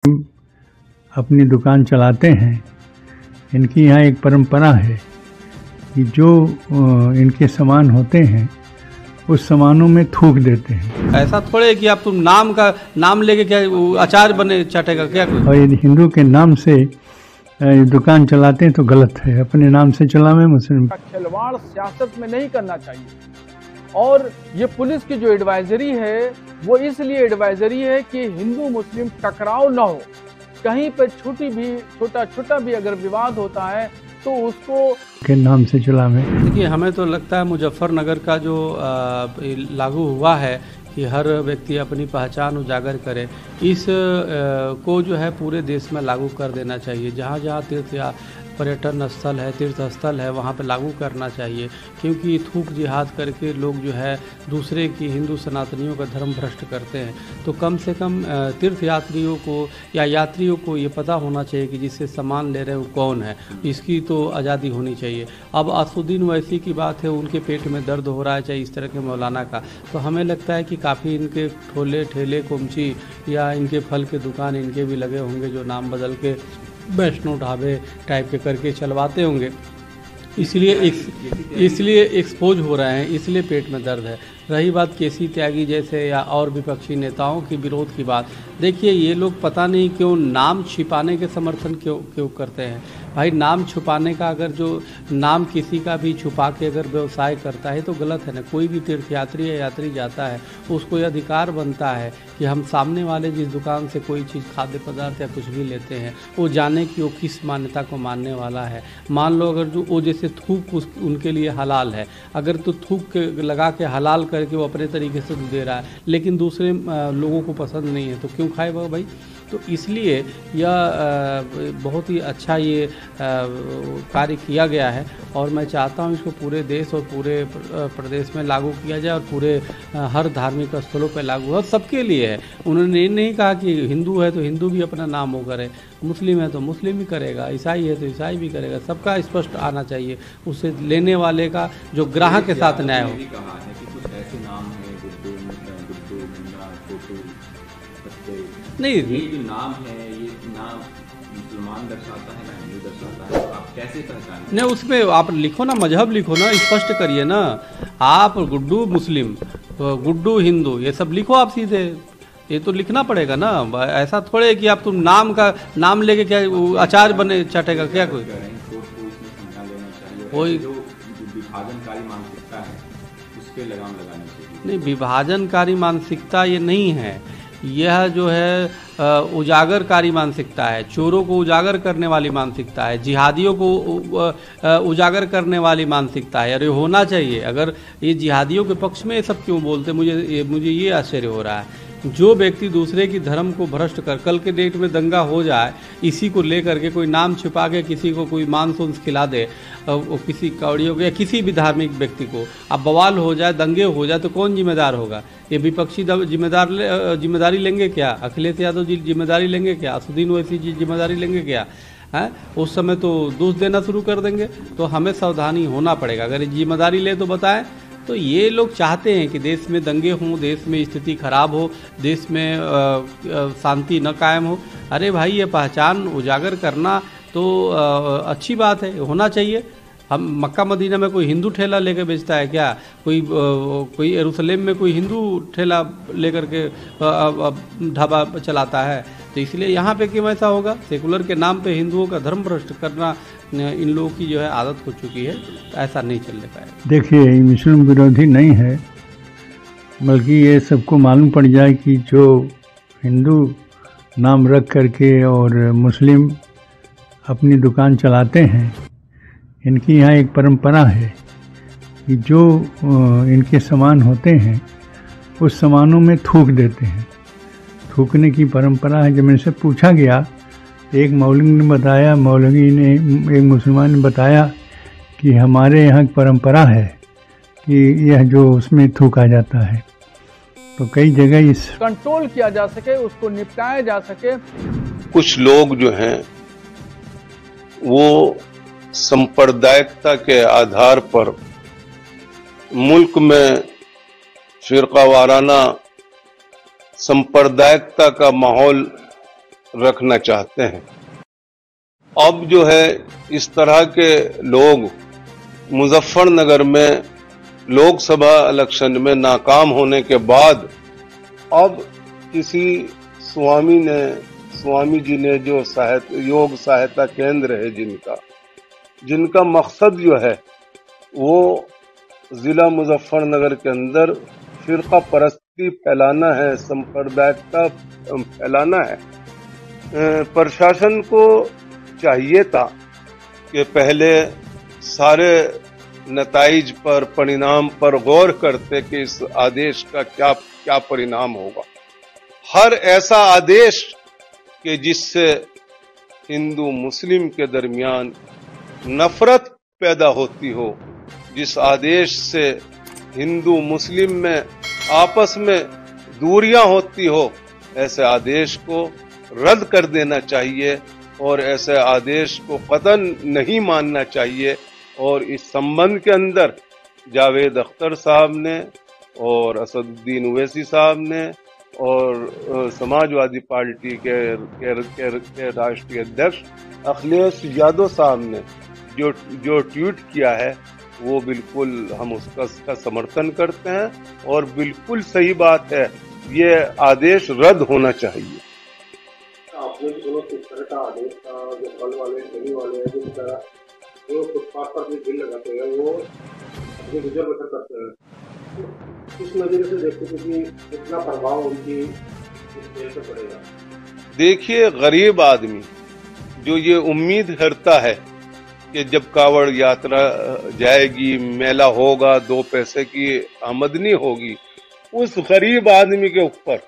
अपनी दुकान चलाते हैं। इनकी यहाँ एक परंपरा है कि जो इनके सामान होते हैं उस सामानों में थूक देते हैं। ऐसा थोड़े कि आप तुम नाम लेके क्या अचार बने चाटेगा क्या कोई? और यदि हिंदू के नाम से दुकान चलाते हैं तो गलत है। अपने नाम से चलावे मुस्लिम। खिलवाड़ सियासत में नहीं करना चाहिए। और ये पुलिस की जो एडवाइजरी है वो इसलिए एडवाइजरी है कि हिंदू मुस्लिम टकराव न हो। कहीं पर छोटा भी अगर विवाद होता है तो उसको के नाम से चलावे। देखिए, हमें तो लगता है मुजफ्फरनगर का जो लागू हुआ है कि हर व्यक्ति अपनी पहचान उजागर करे, इस को जो है पूरे देश में लागू कर देना चाहिए। जहाँ जहाँ तीर्थ या पर्यटन स्थल है, तीर्थ स्थल है, वहाँ पे लागू करना चाहिए। क्योंकि थूक जिहाद करके लोग जो है दूसरे की हिंदू सनातनियों का धर्म भ्रष्ट करते हैं। तो कम से कम तीर्थ यात्रियों को या यात्रियों को ये पता होना चाहिए कि जिससे सामान ले रहे हैं वो कौन है। इसकी तो आज़ादी होनी चाहिए। अब असुद्दीन ओवैसी की बात है, उनके पेट में दर्द हो रहा है चाहे इस तरह के मौलाना का, तो हमें लगता है कि काफ़ी इनके ठेले कुमची या इनके फल के दुकान इनके भी लगे होंगे जो नाम बदल के वैष्णो ढाबे टाइप के करके चलवाते होंगे। इसलिए एक्सपोज हो रहे हैं, इसलिए पेट में दर्द है। रही बात केसी त्यागी जैसे या और विपक्षी नेताओं की विरोध की बात, देखिए ये लोग पता नहीं क्यों नाम छिपाने के समर्थन क्यों करते हैं। भाई, नाम छुपाने का, अगर जो नाम किसी का भी छुपा के अगर व्यवसाय करता है तो गलत है ना। कोई भी तीर्थयात्री या यात्री जाता है उसको ये अधिकार बनता है कि हम सामने वाले जिस दुकान से कोई चीज़ खाद्य पदार्थ या कुछ भी लेते हैं वो जाने कि वो किस मान्यता को मानने वाला है। मान लो अगर जो वो जैसे थूक उनके लिए हलाल है, अगर तो थूक लगा के हलाल करके वो अपने तरीके से दे रहा है, लेकिन दूसरे लोगों को पसंद नहीं है तो क्यों खाएगा भाई? तो इसलिए यह बहुत ही अच्छा ये कार्य किया गया है और मैं चाहता हूँ इसको पूरे देश और पूरे प्रदेश में लागू किया जाए और पूरे हर धार्मिक स्थलों पर लागू हो। सबके लिए है। उन्होंने ये नहीं कहा कि हिंदू है तो हिंदू भी अपना नाम वो करे, मुस्लिम है तो मुस्लिम भी करेगा, ईसाई है तो ईसाई भी करेगा। सबका स्पष्ट आना चाहिए, उससे लेने वाले का जो ग्राहक के साथ न्याय हो। नहीं, ये नाम है, ये नाम मुसलमान दर्शाता है ना हिंदू दर्शाता है, तो आप कैसे पहचानें? नहीं, उसमें आप लिखो ना, मजहब लिखो ना, स्पष्ट करिए ना। आप गुड्डू मुस्लिम, गुड्डू हिंदू, ये सब लिखो आप सीधे। ये तो लिखना पड़ेगा ना। ऐसा थोड़े कि आप तुम नाम लेके क्या अचार बने चाटेगा क्या कोई? कोई जो विभाजनकारी मानसिकता है उस पे लगाम लगानी चाहिए। नहीं, विभाजनकारी मानसिकता ये नहीं है। यह जो है उजागरकारी मानसिकता है। चोरों को उजागर करने वाली मानसिकता है, जिहादियों को उजागर करने वाली मानसिकता है। अरे होना चाहिए। अगर ये जिहादियों के पक्ष में ये सब क्यों बोलते, मुझे ये आश्चर्य हो रहा है। जो व्यक्ति दूसरे की धर्म को भ्रष्ट कर, कल के डेट में दंगा हो जाए इसी को लेकर के, कोई नाम छिपा के किसी को कोई मांस उंस खिला दे, किसी कौड़ियों को या किसी भी धार्मिक व्यक्ति को, अब बवाल हो जाए, दंगे हो जाए, तो कौन जिम्मेदार होगा? ये विपक्षी जिम्मेदारी लेंगे क्या? अखिलेश यादव जी जिम्मेदारी लेंगे क्या? असुद्दीन ओवैसी जी जिम्मेदारी लेंगे क्या? हैं? उस समय तो दोष देना शुरू कर देंगे। तो हमें सावधानी होना पड़ेगा। अगर जिम्मेदारी ले तो बताएं। तो ये लोग चाहते हैं कि देश में दंगे हों, देश में स्थिति खराब हो, देश में शांति न कायम हो। अरे भाई, ये पहचान उजागर करना तो अच्छी बात है, होना चाहिए। हम मक्का मदीना में कोई हिंदू ठेला लेकर बेचता है क्या? कोई यरूशलेम में कोई हिंदू ठेला लेकर के ढाबा चलाता है? तो इसलिए यहाँ पे क्यों ऐसा होगा? सेकुलर के नाम पे हिंदुओं का धर्म भ्रष्ट करना इन लोगों की जो है आदत हो चुकी है। तो ऐसा नहीं चलने पाएगा। देखिए, मुस्लिम विरोधी नहीं है, बल्कि ये सबको मालूम पड़ जाए कि जो हिंदू नाम रख करके और मुस्लिम अपनी दुकान चलाते हैं, इनकी यहाँ एक परंपरा है कि जो इनके सामान होते हैं उस सामानों में थूक देते हैं। थूकने की परंपरा है। जब इनसे पूछा गया, एक मौलवी ने एक मुसलमान ने बताया कि हमारे यहाँ परंपरा है कि यह जो उसमें थूका जाता है। तो कई जगह इस कंट्रोल किया जा सके, उसको निपटाया जा सके। कुछ लोग जो हैं वो सांप्रदायिकता के आधार पर मुल्क में फिरका वाराना सांप्रदायिकता का माहौल रखना चाहते हैं। अब जो है इस तरह के लोग मुजफ्फरनगर में लोकसभा इलेक्शन में नाकाम होने के बाद अब किसी स्वामी जी ने जो योग सहायता केंद्र है जिनका मकसद जो है वो जिला मुजफ्फरनगर के अंदर फिरका परस्ती फैलाना है, सांप्रदायिकता फैलाना है। प्रशासन को चाहिए था कि पहले सारे नताइज पर, परिणाम पर गौर करते कि इस आदेश का क्या परिणाम होगा। हर ऐसा आदेश कि जिससे हिंदू मुस्लिम के दरमियान नफरत पैदा होती हो, जिस आदेश से हिंदू मुस्लिम में आपस में दूरियां होती हो, ऐसे आदेश को रद्द कर देना चाहिए और ऐसे आदेश को कतई नहीं मानना चाहिए। और इस संबंध के अंदर जावेद अख्तर साहब ने और असदुद्दीन ओवैसी साहब ने और समाजवादी पार्टी के राष्ट्रीय अध्यक्ष अखिलेश यादव साहब ने जो ट्वीट किया है वो बिल्कुल हम उसका समर्थन करते हैं और बिल्कुल सही बात है, ये आदेश रद्द होना चाहिए। आपने भी सुनो किस तरह का आदेश था, जो फल वाले ठेली वाले हैं, जिस तरह जो फुटपाथ पर अपनी बिल लगाते हैं वो अपनी गुजर बसर करते हैं, तो इस नजरिए से देखते थे कि कितना प्रभाव उनकी इस देश पर पड़ेगा। देखिए, गरीब आदमी जो ये उम्मीद करता है कि जब कावड़ यात्रा जाएगी, मेला होगा, 2 पैसे की आमदनी होगी, उस गरीब आदमी के ऊपर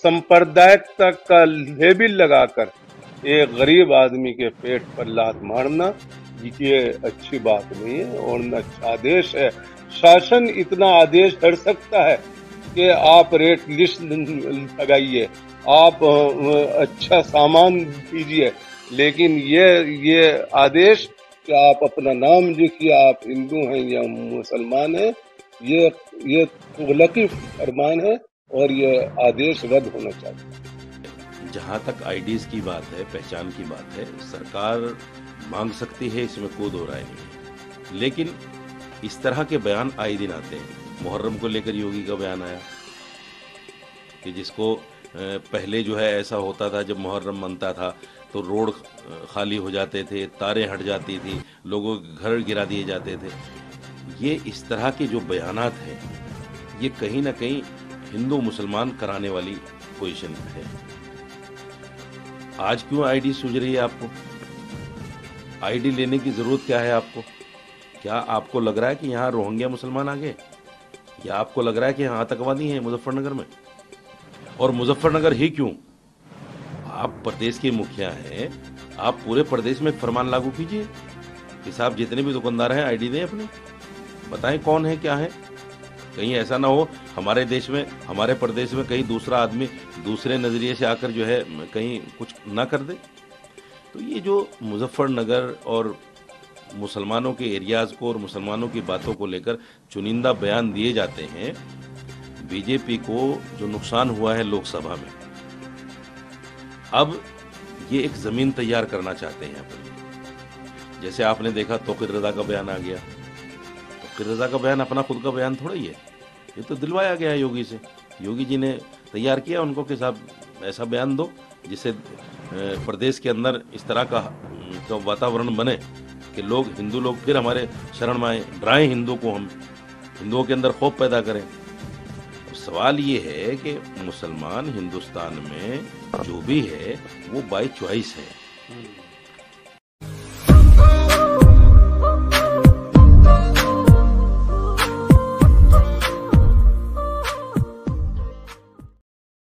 सांप्रदायिकता का लेबल लगाकर एक गरीब आदमी के पेट पर लात मारना ये अच्छी बात नहीं है और न अच्छा आदेश है। शासन इतना आदेश कर सकता है कि आप रेट लिस्ट लगाइए, आप अच्छा सामान दीजिए, लेकिन ये आदेश कि आप अपना नाम लिखिए, आप हिंदू हैं या मुसलमान हैं, ये तुगलकी फरमान है और ये आदेश रद्द होना चाहिए। जहाँ तक आईडीज की बात है, पहचान की बात है, सरकार मांग सकती है, इसमें कोई दो राय नहीं है। लेकिन इस तरह के बयान आए दिन आते हैं। मुहर्रम को लेकर योगी का बयान आया कि जिसको पहले जो है ऐसा होता था, जब मुहर्रम मनता था तो रोड खाली हो जाते थे, तारें हट जाती थी, लोगों के घर गिरा दिए जाते थे। ये इस तरह के जो बयानात हैं, ये कहीं ना कहीं हिंदू मुसलमान कराने वाली पोजीशन है। आज क्यों आईडी सूझ रही है आपको? आईडी लेने की जरूरत क्या है आपको? क्या आपको लग रहा है कि यहाँ रोहिंग्या मुसलमान आ गए, या आपको लग रहा है कि यहाँ आतंकवादी हैं मुजफ्फरनगर में? और मुजफ्फरनगर ही क्यों? आप प्रदेश के मुखिया हैं, आप पूरे प्रदेश में फरमान लागू कीजिए कि साहब जितने भी दुकानदार हैं आईडी दें अपनी, बताएं कौन है क्या है। कहीं ऐसा ना हो हमारे देश में, हमारे प्रदेश में कहीं दूसरा आदमी दूसरे नजरिए से आकर जो है कहीं कुछ ना कर दे। तो ये जो मुजफ्फरनगर और मुसलमानों के एरियाज को और मुसलमानों की बातों को लेकर चुनिंदा बयान दिए जाते हैं, बीजेपी को जो नुकसान हुआ है लोकसभा में, अब ये एक जमीन तैयार करना चाहते हैं अपनी। जैसे आपने देखा तौकीर रजा का बयान आ गया। तौकीर रजा का बयान अपना खुद का बयान थोड़ा ही है, ये तो दिलवाया गया है योगी से। योगी जी ने तैयार किया उनको कि साहब ऐसा बयान दो जिससे प्रदेश के अंदर इस तरह का वातावरण बने कि लोग, हिंदू लोग फिर हमारे शरण में आए, डराएं हिंदू को, हम हिंदुओं के अंदर खौफ पैदा करें। सवाल ये है कि मुसलमान हिंदुस्तान में जो भी है वो बाय चॉइस है।